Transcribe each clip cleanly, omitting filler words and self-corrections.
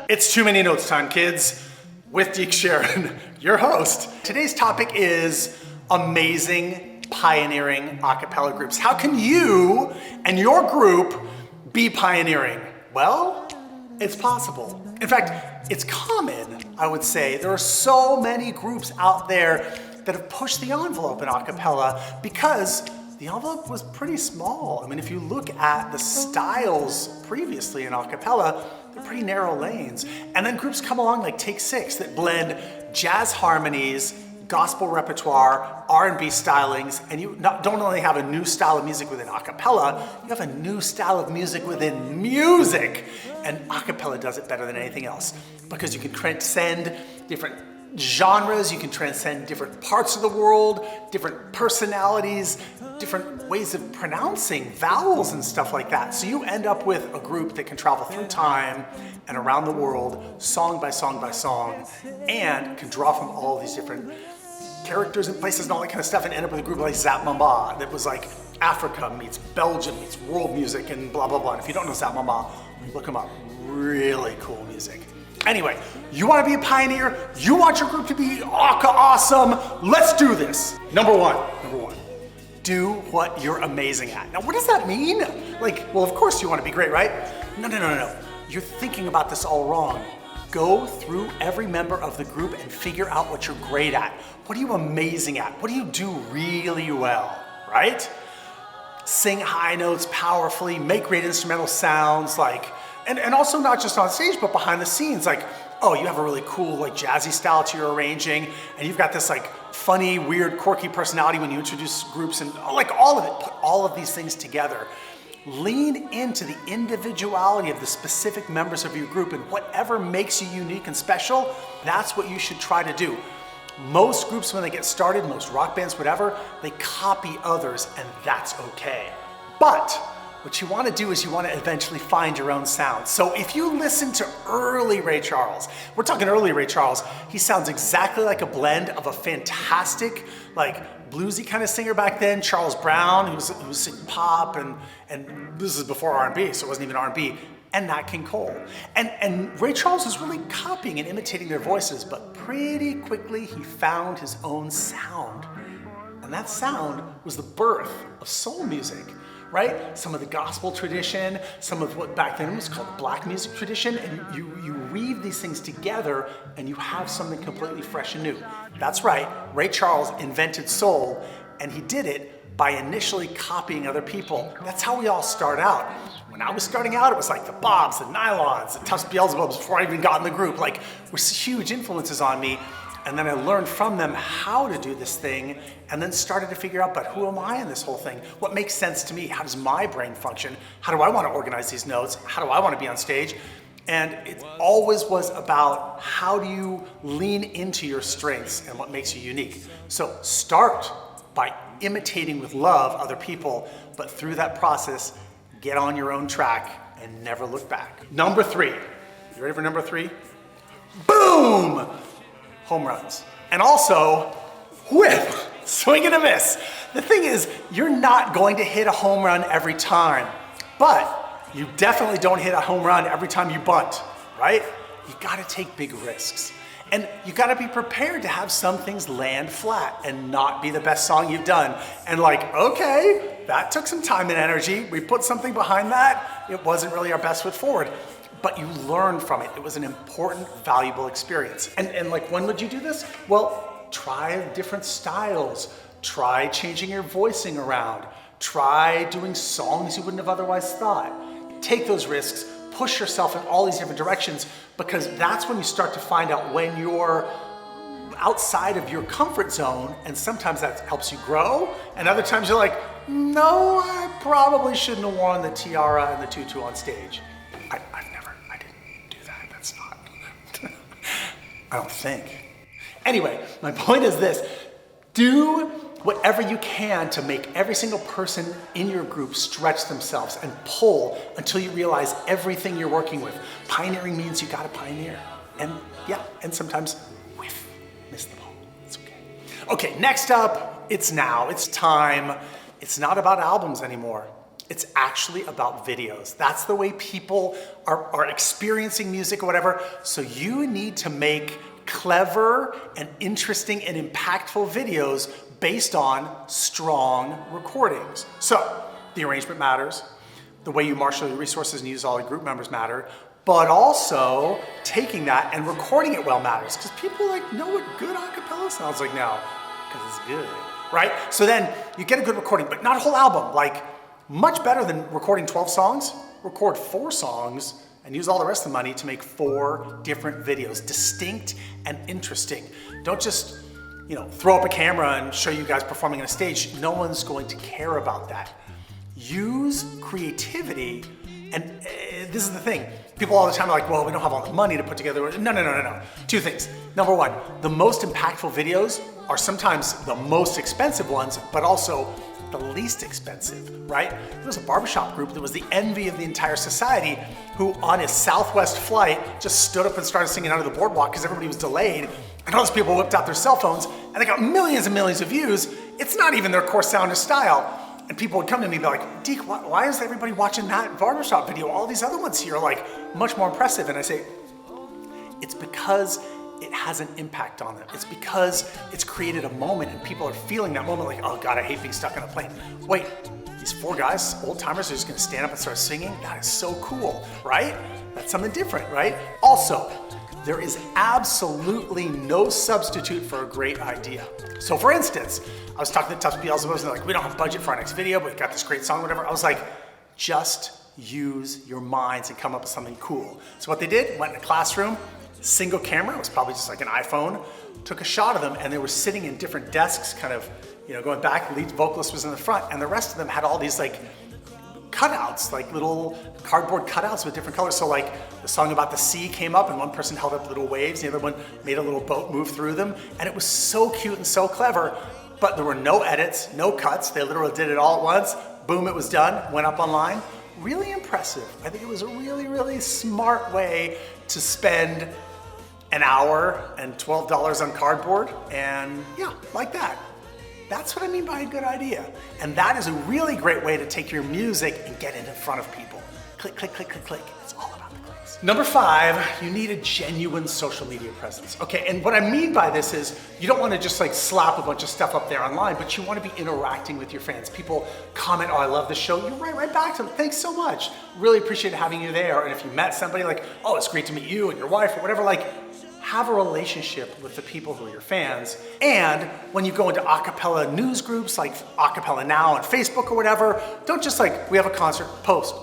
It's Too Many Notes time, kids, with Deke Sharon, your host. Today's topic is amazing, pioneering a cappella groups. How can you and your group be pioneering? Well, it's possible. In fact, it's common, I would say. There are so many groups out there that have pushed the envelope in a cappella because the envelope was pretty small. I mean, if you look at the styles previously in a cappella, they're pretty narrow lanes. And then groups come along like Take Six that blend jazz harmonies, gospel repertoire, R&B stylings, and you don't only have a new style of music within a cappella, you have a new style of music within music. And a cappella does it better than anything else because you can transcend different genres, you can transcend different parts of the world, different personalities, different ways of pronouncing vowels and stuff like that. So you end up with a group that can travel through time and around the world, song by song by song, and can draw from all these different characters and places and all that kind of stuff, and end up with a group like Zap Mama that was like Africa meets Belgium meets world music and blah, blah, blah. And if you don't know Zap Mama, look them up. Really cool music. Anyway, you want to be a pioneer? You want your group to be awesome? Let's do this. Number one, do what you're amazing at. Now, what does that mean? Like, well, of course you want to be great, right? No. You're thinking about this all wrong. Go through every member of the group and figure out what you're great at. What are you amazing at? What do you do really well, right? Sing high notes powerfully, make great instrumental sounds, like, and also not just on stage, but behind the scenes. Like, oh, you have a really cool, like, jazzy style to your arranging, and you've got this, like, funny, weird, quirky personality when you introduce groups, and like all of it. Put all of these things together. Lean into the individuality of the specific members of your group, and whatever makes you unique and special, that's what you should try to do. Most groups, when they get started, most rock bands, whatever, they copy others, and that's okay. But what you want to do is you want to eventually find your own sound. So if you listen to early Ray Charles, we're talking early Ray Charles, he sounds exactly like a blend of a fantastic, like, bluesy kind of singer back then, Charles Brown, who was singing pop, and this is before R&B, so it wasn't even R&B, and Nat King Cole. And Ray Charles was really copying and imitating their voices, but pretty quickly he found his own sound. And that sound was the birth of soul music, right? Some of the gospel tradition, some of what back then was called black music tradition, and you weave these things together and you have something completely fresh and new. That's right, Ray Charles invented soul, and he did it by initially copying other people. That's how we all start out. When I was starting out, it was like the Bobs, the Nylons, the Tufts Beezlebubs before I even got in the group, like, were huge influences on me. And then I learned from them how to do this thing, and then started to figure out, but who am I in this whole thing? What makes sense to me? How does my brain function? How do I want to organize these notes? How do I want to be on stage? And it always was about how do you lean into your strengths and what makes you unique. So start by imitating with love other people, but through that process, get on your own track and never look back. Number three. You ready for number three? Boom! Home runs. And also, whip, swing and a miss. The thing is, you're not going to hit a home run every time, but you definitely don't hit a home run every time you bunt, right? You gotta take big risks. And you gotta be prepared to have some things land flat and not be the best song you've done. And like, okay, that took some time and energy. We put something behind that. It wasn't really our best foot forward. But you learn from it. It was an important, valuable experience. And like, when would you do this? Well, try different styles. Try changing your voicing around. Try doing songs you wouldn't have otherwise thought. Take those risks, push yourself in all these different directions, because that's when you start to find out when you're outside of your comfort zone, and sometimes that helps you grow, and other times you're like, no, I probably shouldn't have worn the tiara and the tutu on stage. I didn't do that, that's not, I don't think. Anyway, my point is this, do whatever you can to make every single person in your group stretch themselves and pull until you realize everything you're working with. Pioneering means you gotta pioneer. And yeah, and sometimes whiff, miss the ball, it's okay. Okay, next up, it's now, it's time. It's not about albums anymore. It's actually about videos. That's the way people are experiencing music or whatever. So you need to make clever and interesting and impactful videos based on strong recordings. So the arrangement matters, the way you marshal your resources and use all your group members matter, but also taking that and recording it well matters, because people like know what good a cappella sounds like now, because it's good, right? So then you get a good recording, but not a whole album. Like, much better than recording 12 songs, record 4 songs and use all the rest of the money to make 4 different videos, distinct and interesting. Don't just, throw up a camera and show you guys performing on a stage. No one's going to care about that. Use creativity, and this is the thing. People all the time are like, well, we don't have all the money to put together. No. 2 things. Number 1, the most impactful videos are sometimes the most expensive ones, but also the least expensive, right? There was a barbershop group that was the envy of the entire society, who on his Southwest flight just stood up and started singing Under the Boardwalk because everybody was delayed, and all those people whipped out their cell phones and they got millions and millions of views. It's not even their core sound or style. And people would come to me and be like, Deke, why is everybody watching that barbershop video? All these other ones here are like much more impressive. And I say, it's because it has an impact on them. It's because it's created a moment and people are feeling that moment like, oh God, I hate being stuck on a plane. Wait, these 4 guys, old timers, are just gonna stand up and start singing? That is so cool, right? That's something different, right? Also, there is absolutely no substitute for a great idea. So for instance, I was talking to Tufts Beezlebubs and they're like, we don't have budget for our next video, but we've got this great song, whatever. I was like, just use your minds and come up with something cool. So what they did, went in a classroom, single camera, it was probably just like an iPhone, took a shot of them, and they were sitting in different desks, kind of, going back. Lead vocalist was in the front, and the rest of them had all these like cutouts, like little cardboard cutouts with different colors. So like the song about the sea came up and one person held up little waves, the other one made a little boat move through them. And it was so cute and so clever, but there were no edits, no cuts. They literally did it all at once. Boom, it was done, went up online. Really impressive. I think it was a really, really smart way to spend an hour and $12 on cardboard, and yeah, like that. That's what I mean by a good idea. And that is a really great way to take your music and get it in front of people. Click, click, click, click, click. It's all about the clicks. Number 5, you need a genuine social media presence. Okay, and what I mean by this is you don't want to just like slap a bunch of stuff up there online, but you want to be interacting with your fans. People comment, oh, I love the show. You write right back to them. Thanks so much. Really appreciate having you there. And if you met somebody like, oh, it's great to meet you and your wife or whatever, like, have a relationship with the people who are your fans. And when you go into a cappella news groups like A Cappella Now on Facebook or whatever, don't just like, we have a concert, post.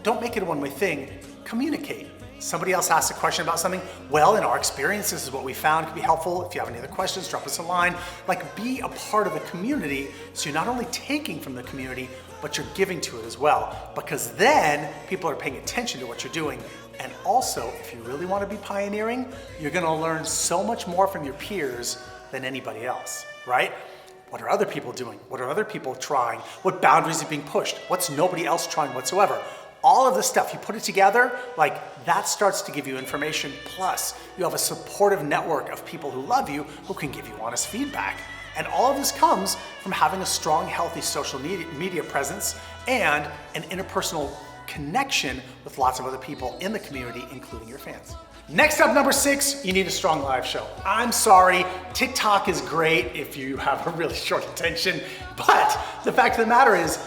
Don't make it a one-way thing. Communicate. Somebody else asks a question about something. Well, in our experience, this is what we found. It could be helpful. If you have any other questions, drop us a line. Like, be a part of the community, so you're not only taking from the community, but you're giving to it as well. Because then people are paying attention to what you're doing. And also, if you really want to be pioneering, you're going to learn so much more from your peers than anybody else, right? What are other people doing? What are other people trying? What boundaries are being pushed? What's nobody else trying whatsoever? All of this stuff, you put it together, like that starts to give you information. Plus, you have a supportive network of people who love you, who can give you honest feedback. And all of this comes from having a strong, healthy social media presence and an interpersonal connection with lots of other people in the community, including your fans. Next up, number 6, you need a strong live show. I'm sorry, TikTok is great if you have a really short attention, but the fact of the matter is,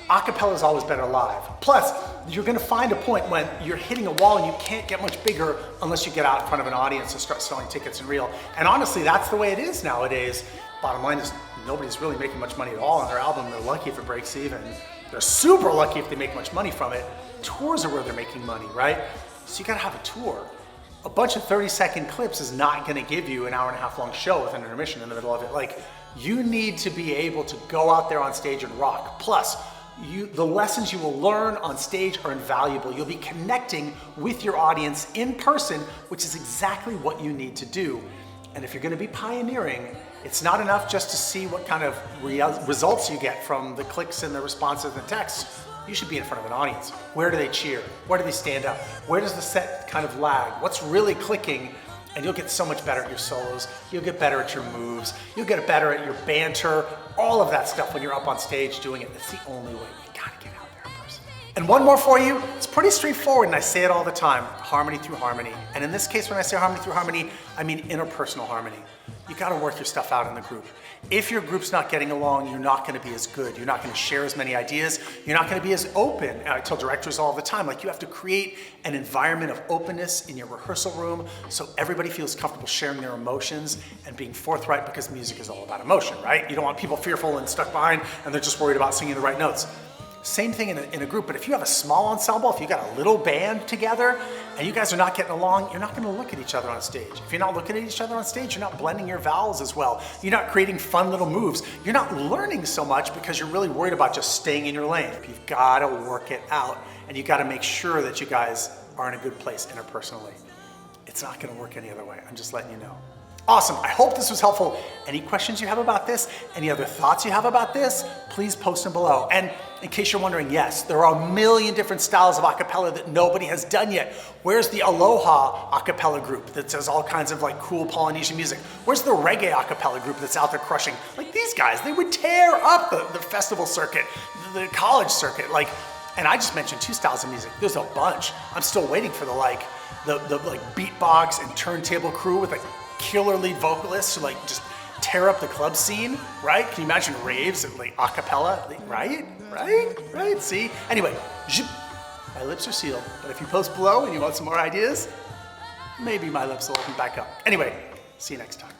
a cappella is always better live. Plus, you're gonna find a point when you're hitting a wall and you can't get much bigger unless you get out in front of an audience and start selling tickets and reel. And honestly, that's the way it is nowadays. Bottom line is, nobody's really making much money at all on their album. They're lucky if it breaks even. They're super lucky if they make much money from it. Tours are where they're making money, right? So you gotta have a tour. A bunch of 30-second clips is not gonna give you an hour-and-a-half long show with an intermission in the middle of it. Like, you need to be able to go out there on stage and rock. Plus, the lessons you will learn on stage are invaluable. You'll be connecting with your audience in person, which is exactly what you need to do. And if you're gonna be pioneering, it's not enough just to see what kind of results you get from the clicks and the responses and the texts. You should be in front of an audience. Where do they cheer? Where do they stand up? Where does the set kind of lag? What's really clicking? And you'll get so much better at your solos. You'll get better at your moves. You'll get better at your banter, all of that stuff when you're up on stage doing it. That's the only way. You gotta get out there in person. And one more for you, it's pretty straightforward and I say it all the time, harmony through harmony. And in this case, when I say harmony through harmony, I mean interpersonal harmony. You gotta work your stuff out in the group. If your group's not getting along, you're not gonna be as good. You're not gonna share as many ideas. You're not gonna be as open. And I tell directors all the time, like you have to create an environment of openness in your rehearsal room so everybody feels comfortable sharing their emotions and being forthright, because music is all about emotion, right? You don't want people fearful and stuck behind and they're just worried about singing the right notes. Same thing in a group, but if you have a small ensemble, if you got a little band together and you guys are not getting along, you're not gonna look at each other on stage. If you're not looking at each other on stage, you're not blending your vowels as well. You're not creating fun little moves. You're not learning so much because you're really worried about just staying in your lane. You've gotta work it out and you gotta make sure that you guys are in a good place interpersonally. It's not gonna work any other way. I'm just letting you know. Awesome, I hope this was helpful. Any questions you have about this, any other thoughts you have about this, please post them below. And in case you're wondering, yes, there are a million different styles of a cappella that nobody has done yet. Where's the Aloha a cappella group that does all kinds of like cool Polynesian music? Where's the reggae a cappella group that's out there crushing? Like these guys, they would tear up the festival circuit, the college circuit. And I just mentioned 2 styles of music. There's a bunch. I'm still waiting for the beatbox and turntable crew with killer lead vocalists who just tear up the club scene, right? Can you imagine raves and a cappella, right? Right? See? Anyway, my lips are sealed, but if you post below and you want some more ideas, maybe my lips will open back up. Anyway, see you next time.